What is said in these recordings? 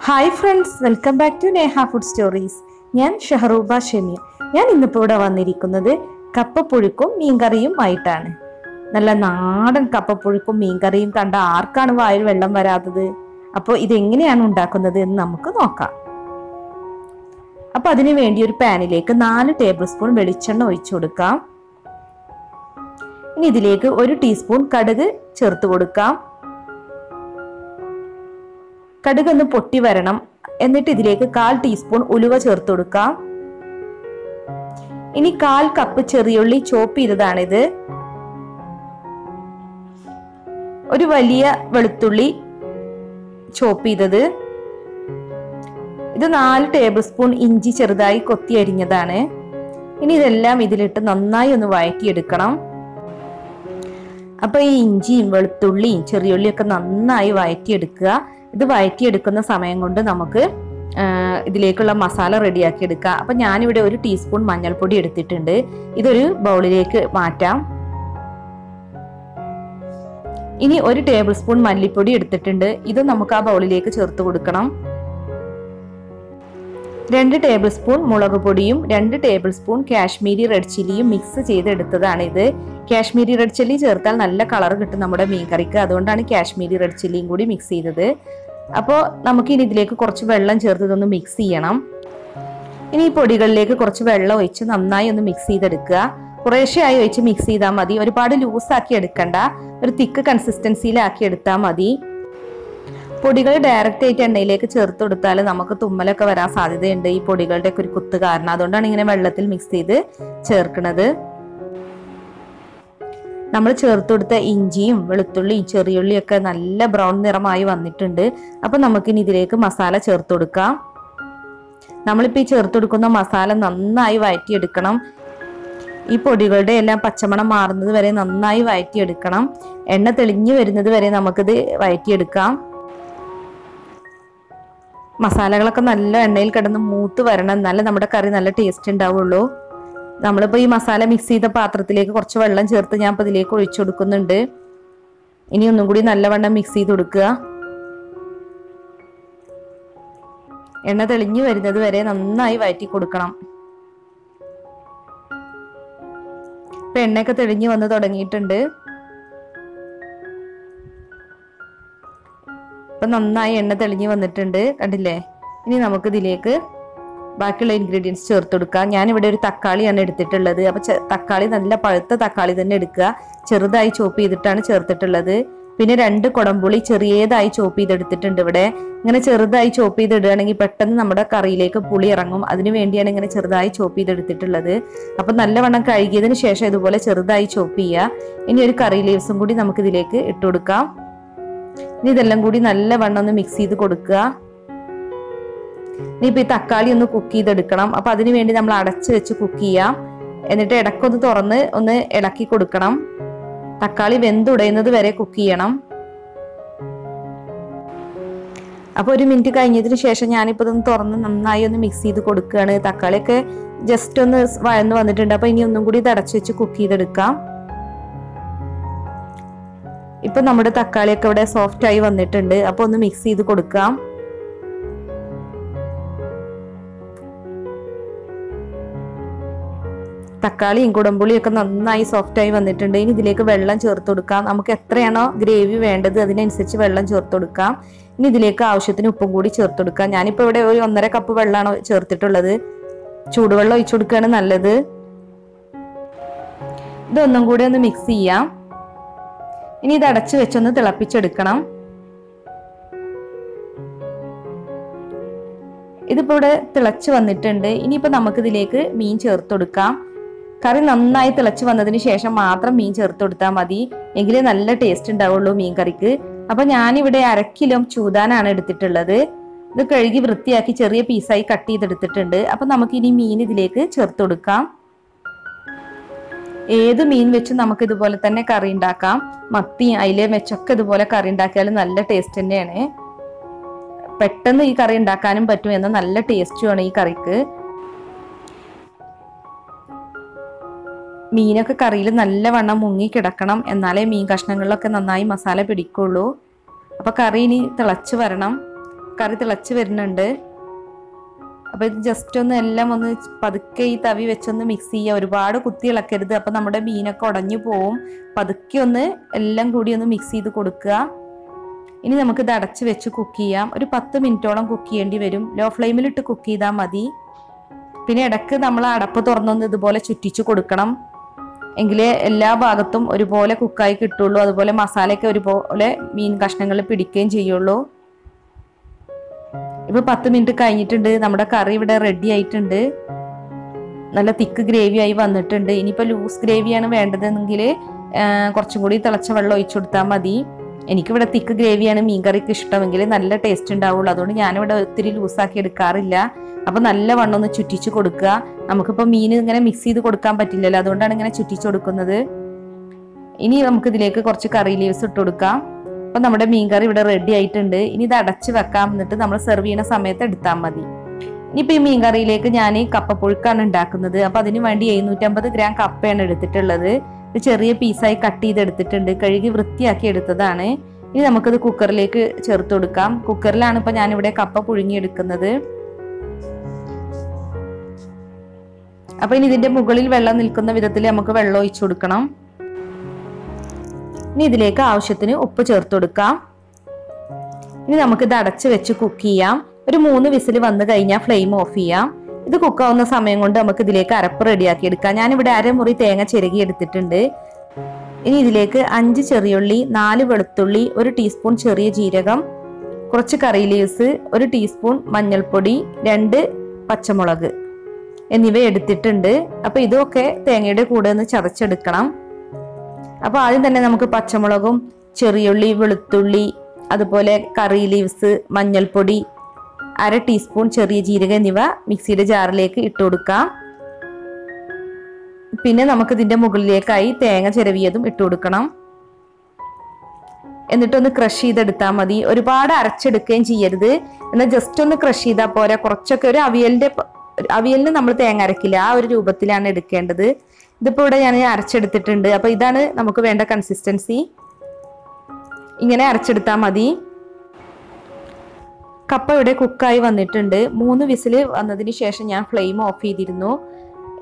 Hi friends, welcome back to Neha food stories. ഞാൻ ഷഹറൂബ ഷമീർ. ഞാൻ ഇന്നിപ്പോൾ ഇവിടെ വന്നിരിക്കുന്നത് കപ്പപ്പുഴുക്കും മീൻകറിയും ആയിട്ടാണ്. നല്ല നാടൻ കപ്പപ്പുഴുക്കും മീൻകറിയും കണ്ട ആർക്കാണ് വായിൽ വെള്ളം വരാത്തത്? അപ്പോൾ ഇതെങ്ങനെയാണ് ഉണ്ടാക്കുന്നത് എന്ന് നമുക്ക് നോക്കാം. അപ്പൊ അതിനു വേണ്ടി ഒരു പാനിലേക്ക് 4 ടേബിൾ സ്പൂൺ വെളിച്ചെണ്ണ ഒഴിച്ചു കൊടുക്കാം. ഇനി ഇതിലേക്ക് 1 ടീസ്പൂൺ കടുക് ചേർത്ത് കൊടുക്കാം. കടുക് ഒന്ന് പൊട്ടി വരണം. എന്നിട്ട് ഇതിലേക്ക് 1/4 ടീസ്പൂൺ ഉലുവ ചേർത്ത് കൊടുക്കാം. ഇനി 1/4 കപ്പ് ചെറിയുള്ളി ചോപ്പ് ചെയ്തതാണിത്. ഒരു വലിയ വെളുത്തുള്ളി ചോപ്പ് ചെയ്തത്. ഇത് 4 ടേബിൾ സ്പൂൺ ഇഞ്ചി ചെറുതായി കൊത്തി അരിഞ്ഞതാണ്. ഇനി ഇതെല്ലാം ഇതിലിട്ട് നന്നായി ഒന്ന് വഴറ്റിയെടുക്കണം. അപ്പൊ ഈ ഇഞ്ചിയും വെളുത്തുള്ളിയും ചെറിയുള്ളിയും ഒക്കെ നന്നായി വഴറ്റിയെടുക്കുക. ഇത് വഴറ്റിയെടുക്കുന്ന സമയം കൊണ്ട് നമുക്ക് ഇതിലേക്കുള്ള മസാല റെഡിയാക്കി എടുക്കാം. അപ്പൊ ഞാനിവിടെ 1 ടീസ്പൂൺ മഞ്ഞൾപ്പൊടി എടുത്തിട്ടുണ്ട്. ഇതൊരു ബൗളിലേക്ക് മാറ്റാം. ഇനി 1 ടേബിൾ സ്പൂൺ മല്ലിപ്പൊടി എടുത്തിട്ടുണ്ട്. ഇത് നമുക്ക് ആ ബൗളിലേക്ക് ചേർത്ത് കൊടുക്കണം. 2 ടേബിൾ സ്പൂൺ മുളക് പൊടിയും 2 ടേബിൾ സ്പൂൺ കാശ്മീരി റെഡ് ചില്ലിയും മിക്സ് ചെയ്തെടുത്തതാണ് ഇത്. കാശ്മീരി റെഡ് ചില്ലി ചേർത്താൽ നല്ല കളർ കിട്ടും നമ്മുടെ മീൻ കറിക്ക്. അതുകൊണ്ടാണ് കാശ്മീരി റെഡ് ചില്ലിയും കൂടി മിക്സ് ചെയ്തത്. അപ്പോൾ നമുക്ക് ഇനി ഇതിലേക്ക് കുറച്ച് വെള്ളം ചേർത്ത് ഇതൊന്ന് മിക്സ് ചെയ്യണം. ഇനി ഈ പൊടികളിലേക്ക് കുറച്ച് വെള്ളം ഒഴിച്ച് നന്നായി ഒന്ന് മിക്സ് ചെയ്തെടുക്കുക. കുറേശ്ശെയായി ഒഴിച്ച് മിക്സ് ചെയ്താൽ മതി. ഒരുപാട് ലൂസാക്കി എടുക്കണ്ട. ഒരു തിക്ക് കൺസിസ്റ്റൻസിയിലാക്കി എടുത്താൽ മതി. പൊടികൾ ഡയറക്റ്റ് ആയിട്ട് എണ്ണയിലേക്ക് ചേർത്ത് കൊടുത്താൽ നമുക്ക് തുമ്മലൊക്കെ വരാൻ സാധ്യതയുണ്ട്, ഈ പൊടികളുടെ ഒക്കെ ഒരു കുത്ത് കാരണം. അതുകൊണ്ടാണ് ഇങ്ങനെ വെള്ളത്തിൽ മിക്സ് ചെയ്ത് ചേർക്കുന്നത്. നമ്മൾ ചേർത്ത് കൊടുത്ത ഇഞ്ചിയും വെളുത്തുള്ളിയും ചെറിയുള്ളിയും ഒക്കെ നല്ല ബ്രൗൺ നിറമായി വന്നിട്ടുണ്ട്. അപ്പൊ നമുക്കിനി ഇതിലേക്ക് മസാല ചേർത്ത് കൊടുക്കാം. നമ്മളിപ്പോൾ ഈ ചേർത്ത് കൊടുക്കുന്ന മസാല നന്നായി വഴറ്റിയെടുക്കണം. ഈ പൊടികളുടെ എല്ലാം പച്ചമണം മാറുന്നത് വരെ നന്നായി വഴറ്റിയെടുക്കണം. എണ്ണ തെളിഞ്ഞു വരുന്നത് വരെ നമുക്കിത് വഴറ്റിയെടുക്കാം. മസാലകളൊക്കെ നല്ല എണ്ണയിൽ കിടന്ന് മൂത്ത് വരണം, എന്നാലേ നമ്മുടെ കറി നല്ല ടേസ്റ്റ് ഉണ്ടാവുള്ളൂ. നമ്മളിപ്പോൾ ഈ മസാല മിക്സ് ചെയ്ത പാത്രത്തിലേക്ക് കുറച്ച് വെള്ളം ചേർത്ത് ഞാൻ ഇപ്പോൾ ഇതിലേക്ക് ഒഴിച്ചു കൊടുക്കുന്നുണ്ട്. ഇനി ഒന്നും കൂടി നല്ലവണ്ണം മിക്സ് ചെയ്ത് കൊടുക്കുക. എണ്ണ തെളിഞ്ഞു വരുന്നത് വരെ നന്നായി വഴറ്റി കൊടുക്കണം. ഇപ്പൊ എണ്ണയൊക്കെ തെളിഞ്ഞു വന്ന് തുടങ്ങിയിട്ടുണ്ട്. ഇപ്പൊ നന്നായി എണ്ണ തെളിഞ്ഞു വന്നിട്ടുണ്ട്, കണ്ടില്ലേ? ഇനി നമുക്ക് ഇതിലേക്ക് ബാക്കിയുള്ള ഇൻഗ്രീഡിയൻസ് ചേർത്ത് കൊടുക്കാം. ഞാനിവിടെ ഒരു തക്കാളിയാണ് എടുത്തിട്ടുള്ളത്. അപ്പൊ തക്കാളി നല്ല പഴുത്ത തക്കാളി തന്നെ എടുക്കുക. ചെറുതായി ചോപ്പ് ചെയ്തിട്ടാണ് ചേർത്തിട്ടുള്ളത്. പിന്നെ 2 കുടംപുളി ചെറിയതായി ചോപ്പ് ചെയ്തെടുത്തിട്ടുണ്ട്. ഇവിടെ ഇങ്ങനെ ചെറുതായി ചോപ്പ് ചെയ്തിടുകയാണെങ്കിൽ പെട്ടെന്ന് നമ്മുടെ കറിയിലേക്ക് പുളി ഇറങ്ങും. അതിനു വേണ്ടിയാണ് ഇങ്ങനെ ചെറുതായി ചോപ്പ് ചെയ്തെടുത്തിട്ടുള്ളത്. അപ്പൊ നല്ലവണ്ണം കഴുകിയതിന് ശേഷം ഇതുപോലെ ചെറുതായി ചോപ്പ് ചെയ്യുക. ഇനി ഒരു കറി ലീവ്സും കൂടി നമുക്ക് ഇതിലേക്ക് ഇട്ട് കൊടുക്കാം. ഇനി ഇതെല്ലാം കൂടി നല്ലവണ്ണം ഒന്ന് മിക്സ് ചെയ്ത് കൊടുക്കുക. ഇനിയിപ്പോൾ ഈ തക്കാളി ഒന്ന് കുക്ക് ചെയ്തെടുക്കണം. അപ്പൊ അതിനു വേണ്ടി നമ്മൾ അടച്ചു വെച്ച് കുക്ക് ചെയ്യാം. എന്നിട്ട് ഇടയ്ക്കൊന്ന് തുറന്ന് ഒന്ന് ഇളക്കി കൊടുക്കണം. തക്കാളി വെന്തുടയുന്നത് വരെ കുക്ക് ചെയ്യണം. അപ്പൊ 1 മിനിറ്റ് കഴിഞ്ഞതിന് ശേഷം ഞാനിപ്പോൾ ഇതൊന്ന് തുറന്ന് നന്നായി ഒന്ന് മിക്സ് ചെയ്ത് കൊടുക്കുകയാണ്. തക്കാളിയൊക്കെ ജസ്റ്റ് ഒന്ന് വഴന്ന് വന്നിട്ടുണ്ട്. അപ്പൊ ഇനി ഒന്നും കൂടി ഇത് അടച്ചു വെച്ച് കുക്ക് ചെയ്തെടുക്കാം. ഇപ്പൊ നമ്മുടെ തക്കാളിയൊക്കെ ഇവിടെ സോഫ്റ്റ് ആയി വന്നിട്ടുണ്ട്. അപ്പൊ ഒന്ന് മിക്സ് ചെയ്ത് കൊടുക്കാം. തക്കാളിയും കുടംപുളിയും ഒക്കെ നന്നായി സോഫ്റ്റ് ആയി വന്നിട്ടുണ്ട്. ഇനി ഇതിലേക്ക് വെള്ളം ചേർത്ത് കൊടുക്കാം. നമുക്ക് എത്രയാണോ ഗ്രേവി വേണ്ടത് അതിനനുസരിച്ച് വെള്ളം ചേർത്ത് കൊടുക്കാം. ഇനി ഇതിലേക്ക് ആവശ്യത്തിന് ഉപ്പും കൂടി ചേർത്ത് കൊടുക്കാം. ഞാനിപ്പോ ഇവിടെ ഒരു 1.5 കപ്പ് വെള്ളമാണ് ചേർത്തിട്ടുള്ളത്. ചൂടുവെള്ളം ഒഴിച്ചു കൊടുക്കുകയാണ് നല്ലത്. ഇതൊന്നും കൂടി ഒന്ന് മിക്സ് ചെയ്യാം. ഇനി ഇത് അടച്ചു വെച്ചൊന്ന് തിളപ്പിച്ചെടുക്കണം. ഇതിപ്പോ ഇവിടെ തിളച്ച് വന്നിട്ടുണ്ട്. ഇനിയിപ്പോ നമുക്ക് ഇതിലേക്ക് മീൻ ചേർത്ത് കൊടുക്കാം. കറി നന്നായി തിളച്ച് വന്നതിന് ശേഷം മാത്രം മീൻ ചേർത്ത് കൊടുത്താൽ മതി, എങ്കിലേ നല്ല ടേസ്റ്റ് ഉണ്ടാവുള്ളൂ മീൻ കറിക്ക്. അപ്പൊ ഞാനിവിടെ 1/2 കിലോ ചൂതാനാണ് എടുത്തിട്ടുള്ളത്. ഇത് കഴുകി വൃത്തിയാക്കി ചെറിയ പീസായി കട്ട് ചെയ്തെടുത്തിട്ടുണ്ട്. അപ്പൊ നമുക്ക് ഇനി മീൻ ഇതിലേക്ക് ചേർത്ത് കൊടുക്കാം. ഏത് മീൻ വെച്ച് നമുക്ക് ഇതുപോലെ തന്നെ കറി ഉണ്ടാക്കാം. മത്തിയും അയിലയും വെച്ചൊക്കെ ഇതുപോലെ കറി ഉണ്ടാക്കിയാലും നല്ല ടേസ്റ്റ് തന്നെയാണ്. പെട്ടെന്ന് ഈ കറി ഉണ്ടാക്കാനും പറ്റും, എന്നാൽ നല്ല ടേസ്റ്റുമാണ് ഈ കറിക്ക്. മീനൊക്കെ കറിയിൽ നല്ലവണ്ണം മുങ്ങി കിടക്കണം, എന്നാലേ മീൻ കഷ്ണങ്ങളിലൊക്കെ നന്നായി മസാല പിടിക്കുള്ളൂ. അപ്പോൾ കറി ഇനി തിളച്ച് വരണം. കറി തിളച്ച് വരുന്നുണ്ട്. അപ്പോൾ ഇത് ജസ്റ്റ് ഒന്ന് എല്ലാം ഒന്ന് പതുക്കെ ഈ തവി വെച്ചൊന്ന് മിക്സ് ചെയ്യുക. ഒരുപാട് കുത്തി ഇളക്കരുത്, അപ്പോൾ നമ്മുടെ മീനൊക്കെ ഉടഞ്ഞു പോവും. പതുക്കെ ഒന്ന് എല്ലാം കൂടി ഒന്ന് മിക്സ് ചെയ്ത് കൊടുക്കുക. ഇനി നമുക്കിത് അടച്ച് വെച്ച് കുക്ക് ചെയ്യാം. ഒരു 10 മിനിറ്റോളം കുക്ക് ചെയ്യേണ്ടി വരും. ലോ ഫ്ലെയിമിലിട്ട് കുക്ക് ചെയ്താൽ മതി. പിന്നെ ഇടയ്ക്ക് നമ്മൾ അടപ്പ് തുറന്നൊന്ന് ഇതുപോലെ ചുറ്റിച്ച് കൊടുക്കണം, എങ്കിലേ എല്ലാ ഭാഗത്തും ഒരുപോലെ കുക്കായി കിട്ടുള്ളൂ. അതുപോലെ മസാലയൊക്കെ ഒരുപോലെ മീൻ കഷ്ണങ്ങളിൽ പിടിക്കുകയും ചെയ്യുള്ളൂ. ഇപ്പോൾ 10 മിനിറ്റ് കഴിഞ്ഞിട്ടുണ്ട്. നമ്മുടെ കറി ഇവിടെ റെഡി ആയിട്ടുണ്ട്. നല്ല തിക്ക് ഗ്രേവി ആയി വന്നിട്ടുണ്ട്. ഇനിയിപ്പോൾ ലൂസ് ഗ്രേവിയാണ് വേണ്ടതെങ്കിൽ കുറച്ചും കൂടി തിളച്ച വെള്ളം ഒഴിച്ചു കൊടുത്താൽ മതി. എനിക്കിവിടെ തിക്ക് ഗ്രേവിയാണ് മീൻ കറിക്ക് ഇഷ്ടമെങ്കിൽ നല്ല ടേസ്റ്റ് ഉണ്ടാവുള്ളൂ. അതുകൊണ്ട് ഞാനിവിടെ ഒത്തിരി ലൂസാക്കി എടുക്കാറില്ല. അപ്പോൾ നല്ല വണ്ണം ഒന്ന് ചുറ്റിച്ച് കൊടുക്കുക. നമുക്കിപ്പോൾ മീൻ ഇങ്ങനെ മിക്സ് ചെയ്ത് കൊടുക്കാൻ പറ്റില്ലല്ലോ, അതുകൊണ്ടാണ് ഇങ്ങനെ ചുറ്റിച്ച് കൊടുക്കുന്നത്. ഇനി നമുക്കിതിലേക്ക് കുറച്ച് കറി ലീവ്സ് ഇട്ട് കൊടുക്കാം. അപ്പോൾ നമ്മുടെ മീൻ കറി ഇവിടെ റെഡി ആയിട്ടുണ്ട്. ഇനി ഇത് അടച്ച് വെക്കാം, എന്നിട്ട് നമ്മൾ സെർവ് ചെയ്യുന്ന സമയത്ത് എടുത്താൽ മതി. ഇനിയിപ്പോൾ ഈ മീൻ കറിയിലേക്ക് ഞാൻ കപ്പപ്പുഴുക്കാണ് ഉണ്ടാക്കുന്നത്. അപ്പോൾ അതിന് വേണ്ടി 750 ഗ്രാം കപ്പയാണ് എടുത്തിട്ടുള്ളത്. ഇത് ചെറിയ പീസായി കട്ട് ചെയ്തെടുത്തിട്ടുണ്ട്. കഴുകി വൃത്തിയാക്കി എടുത്തതാണ്. ഇനി നമുക്കിത് കുക്കറിലേക്ക് ചേർത്ത് കൊടുക്കാം. കുക്കറിലാണ് ഇപ്പോൾ ഞാനിവിടെ കപ്പ പുഴുങ്ങിയെടുക്കുന്നത്. അപ്പോൾ ഇനി ഇതിൻ്റെ മുകളിൽ വെള്ളം നിൽക്കുന്ന വിധത്തിൽ നമുക്ക് വെള്ളം ഒഴിച്ചു കൊടുക്കണം. ഇനി ഇതിലേക്ക് ആവശ്യത്തിന് ഉപ്പ് ചേർത്ത് കൊടുക്കാം. ഇനി നമുക്കിത് അടച്ച് വെച്ച് കുക്ക് ചെയ്യാം. ഒരു 3 വിസിൽ വന്നു കഴിഞ്ഞാൽ ഫ്ലെയിം ഓഫ് ചെയ്യാം. ഇത് കുക്കാവുന്ന സമയം കൊണ്ട് നമുക്ക് ഇതിലേക്ക് അരപ്പ് റെഡിയാക്കി എടുക്കാം. ഞാനിവിടെ അരമുറി തേങ്ങ ചിരകി എടുത്തിട്ടുണ്ട്. ഇനി ഇതിലേക്ക് 5 ചെറിയുള്ളി, 4 വെളുത്തുള്ളി, 1 ടീസ്പൂൺ ചെറിയ ജീരകം, കുറച്ച് കറി ലീവ്സ്, 1 ടീസ്പൂൺ മഞ്ഞൾപ്പൊടി, 2 പച്ചമുളക് എന്നിവ എടുത്തിട്ടുണ്ട്. അപ്പോൾ ഇതൊക്കെ തേങ്ങയുടെ കൂടെ ഒന്ന് ചതച്ചെടുക്കണം. അപ്പോൾ ആദ്യം തന്നെ നമുക്ക് പച്ചമുളകും ചെറിയുള്ളി, വെളുത്തുള്ളി, അതുപോലെ കറി ലീവ്സ്, മഞ്ഞൾപ്പൊടി, 1/2 ടീസ്പൂൺ ചെറിയ ജീരകം എന്നിവ മിക്സിയുടെ ജാറിലേക്ക് ഇട്ട് കൊടുക്കാം. പിന്നെ നമുക്ക് ഇതിന്റെ മുകളിലേക്കായി തേങ്ങ ചിരവിയതും ഇട്ട് കൊടുക്കണം. എന്നിട്ടൊന്ന് ക്രഷ് ചെയ്തെടുത്താൽ മതി. ഒരുപാട് അരച്ചെടുക്കുകയും ചെയ്യരുത്. എന്നാൽ ജസ്റ്റ് ഒന്ന് ക്രഷ് ചെയ്താൽ പോരാ. കുറച്ചൊക്കെ ഒരു അവിയലിന് നമ്മൾ തേങ്ങ അരക്കില്ല, ആ ഒരു രൂപത്തിലാണ് എടുക്കേണ്ടത്. ഇതിപ്പോൾ ഇവിടെ ഞാൻ അരച്ചെടുത്തിട്ടുണ്ട്. അപ്പോൾ ഇതാണ് നമുക്ക് വേണ്ട കൺസിസ്റ്റൻസി. ഇങ്ങനെ അരച്ചെടുത്താൽ മതി. കപ്പ ഇവിടെ കുക്കായി വന്നിട്ടുണ്ട്. 3 വിസിൽ വന്നതിന് ശേഷം ഞാൻ ഫ്ലെയിം ഓഫ് ചെയ്തിരുന്നു.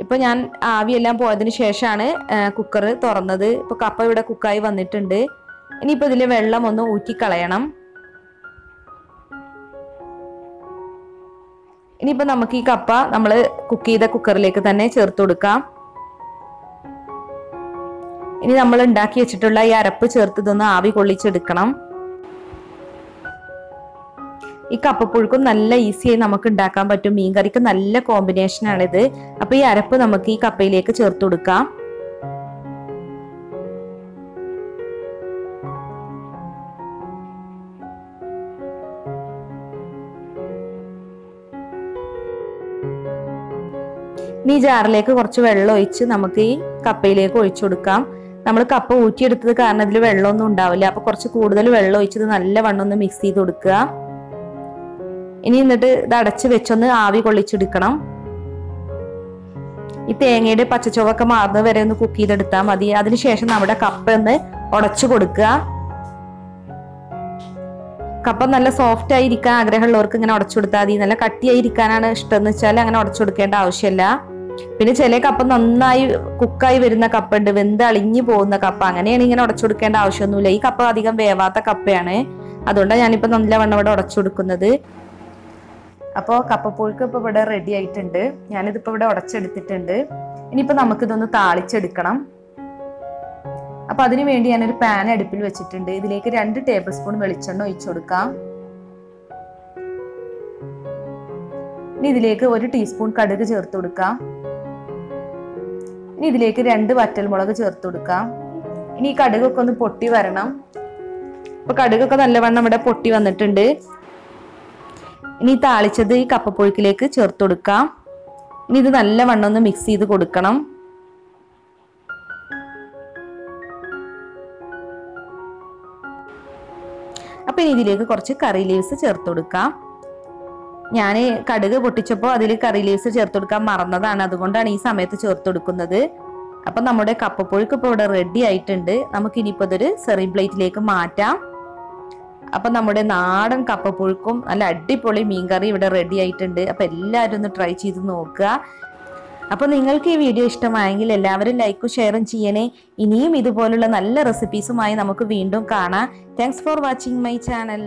ഇപ്പോൾ ഞാൻ ആവിയെല്ലാം പോയതിന് ശേഷമാണ് കുക്കർ തുറന്നത്. ഇപ്പോൾ കപ്പ ഇവിടെ കുക്കായി വന്നിട്ടുണ്ട്. ഇനിയിപ്പോൾ ഇതിലെ വെള്ളം ഒന്ന് ഊറ്റിക്കളയണം. ഇനിയിപ്പോൾ നമുക്ക് ഈ കപ്പ നമ്മൾ കുക്ക് ചെയ്ത കുക്കറിലേക്ക് തന്നെ ചേർത്ത് കൊടുക്കാം. ഇനി നമ്മൾ ഉണ്ടാക്കി വെച്ചിട്ടുള്ള ഈ അരപ്പ് ചേർത്ത് ഇതൊന്ന് ആവി കൊള്ളിച്ചെടുക്കണം. ഈ കപ്പപ്പുഴുക്കും നല്ല ഈസിയായി നമുക്ക് ഉണ്ടാക്കാൻ പറ്റും. മീൻ കറിക്ക് നല്ല കോമ്പിനേഷനാണിത്. അപ്പൊ ഈ അരപ്പ് നമുക്ക് ഈ കപ്പയിലേക്ക് ചേർത്ത് കൊടുക്കാം. ഈ ജാറിലേക്ക് കുറച്ച് വെള്ളം ഒഴിച്ച് നമുക്ക് ഈ കപ്പയിലേക്ക് ഒഴിച്ചു കൊടുക്കാം. നമ്മൾ കപ്പ ഊറ്റിയെടുത്തത് കാരണം ഇതിൽ വെള്ളമൊന്നും ഉണ്ടാവില്ല. അപ്പൊ കുറച്ച് കൂടുതൽ വെള്ളം ഒഴിച്ചത് നല്ല വണ്ണം ഒന്ന് മിക്സ് ചെയ്ത് കൊടുക്കുക. ഇനി എന്നിട്ട് ഇത് അടച്ച് വെച്ചൊന്ന് ആവി കൊള്ളിച്ചെടുക്കണം. ഈ തേങ്ങയുടെ പച്ചച്ചുവൊക്കെ മാറുന്നത് വരെ ഒന്ന് കുക്ക് ചെയ്തെടുത്താൽ മതി. അതിനുശേഷം നമ്മുടെ കപ്പ ഒന്ന് ഉടച്ചു കൊടുക്കുക. കപ്പ നല്ല സോഫ്റ്റ് ആയി ഇരിക്കാൻ ആഗ്രഹമുള്ളവർക്ക് ഇങ്ങനെ ഉടച്ചു കൊടുത്താൽ മതി. നല്ല കട്ടിയായി ഇരിക്കാനാണ് ഇഷ്ടം എന്ന് വെച്ചാൽ അങ്ങനെ ഉടച്ചു കൊടുക്കേണ്ട ആവശ്യമില്ല. പിന്നെ ചില കപ്പ നന്നായി കുക്കായി വരുന്ന കപ്പ ഉണ്ട്, വെന്ത് അളിഞ്ഞു പോകുന്ന കപ്പ. അങ്ങനെയാണ് ഇങ്ങനെ ഉടച്ചു കൊടുക്കേണ്ട ആവശ്യമൊന്നുമില്ല. ഈ കപ്പ അധികം വേവാത്ത കപ്പയാണ്, അതുകൊണ്ടാണ് ഞാനിപ്പോൾ നല്ല വണ്ണം ഇവിടെ ഉടച്ചു കൊടുക്കുന്നത്. അപ്പോൾ കപ്പപ്പുഴുക്ക് ഇപ്പോൾ ഇവിടെ റെഡി ആയിട്ടുണ്ട്. ഞാനിതിപ്പോൾ ഇവിടെ ഉടച്ചെടുത്തിട്ടുണ്ട്. ഇനിയിപ്പോൾ നമുക്കിതൊന്ന് താളിച്ചെടുക്കണം. അപ്പോൾ അതിനു വേണ്ടി ഞാനൊരു പാൻ അടുപ്പിൽ വെച്ചിട്ടുണ്ട്. ഇതിലേക്ക് 2 ടേബിൾ സ്പൂൺ വെളിച്ചെണ്ണ ഒഴിച്ചു കൊടുക്കാം. ഇനി ഇതിലേക്ക് 1 ടീസ്പൂൺ കടുക് ചേർത്ത് കൊടുക്കാം. ഇനി ഇതിലേക്ക് 2 വറ്റൽമുളക് ചേർത്ത് കൊടുക്കാം. ഇനി ഈ കടുകൊക്കെ ഒന്ന് പൊട്ടി വരണം. അപ്പൊ കടുകൊക്കെ നല്ലവണ്ണം ഇവിടെ പൊട്ടി വന്നിട്ടുണ്ട്. ഇനി താളിച്ചത് ഈ കപ്പപ്പുഴുക്കിലേക്ക് ചേർത്ത് കൊടുക്കാം. ഇനി ഇത് നല്ലവണ്ണം ഒന്ന് മിക്സ് ചെയ്ത് കൊടുക്കണം. അപ്പൊ ഇനി ഇതിലേക്ക് കുറച്ച് കറി ലീവ്സ് ചേർത്ത് കൊടുക്കാം. ഞാൻ കടുക് പൊട്ടിച്ചപ്പോൾ അതിൽ കറി ലീവ്സ് ചേർത്ത് കൊടുക്കാൻ മറന്നതാണ്, അതുകൊണ്ടാണ് ഈ സമയത്ത് ചേർത്ത് കൊടുക്കുന്നത്. അപ്പൊ നമ്മുടെ കപ്പപ്പുഴുക്ക് ഇപ്പോൾ ഇവിടെ റെഡി ആയിട്ടുണ്ട്. നമുക്ക് ഇനിയിപ്പോൾ ഇതൊരു സെർവിംഗ് പ്ലേറ്റിലേക്ക് മാറ്റാം. അപ്പം നമ്മുടെ നാടൻ കപ്പപ്പുഴുക്കും നല്ല അടിപൊളി മീൻകറി ഇവിടെ റെഡി ആയിട്ടുണ്ട്. അപ്പം എല്ലാവരും ഒന്ന് ട്രൈ ചെയ്ത് നോക്കുക. അപ്പോൾ നിങ്ങൾക്ക് ഈ വീഡിയോ ഇഷ്ടമായെങ്കിൽ എല്ലാവരും ലൈക്കും ഷെയറും ചെയ്യണേ. ഇനിയും ഇതുപോലുള്ള നല്ല റെസിപ്പീസുമായി നമുക്ക് വീണ്ടും കാണാം. Thanks for watching my channel.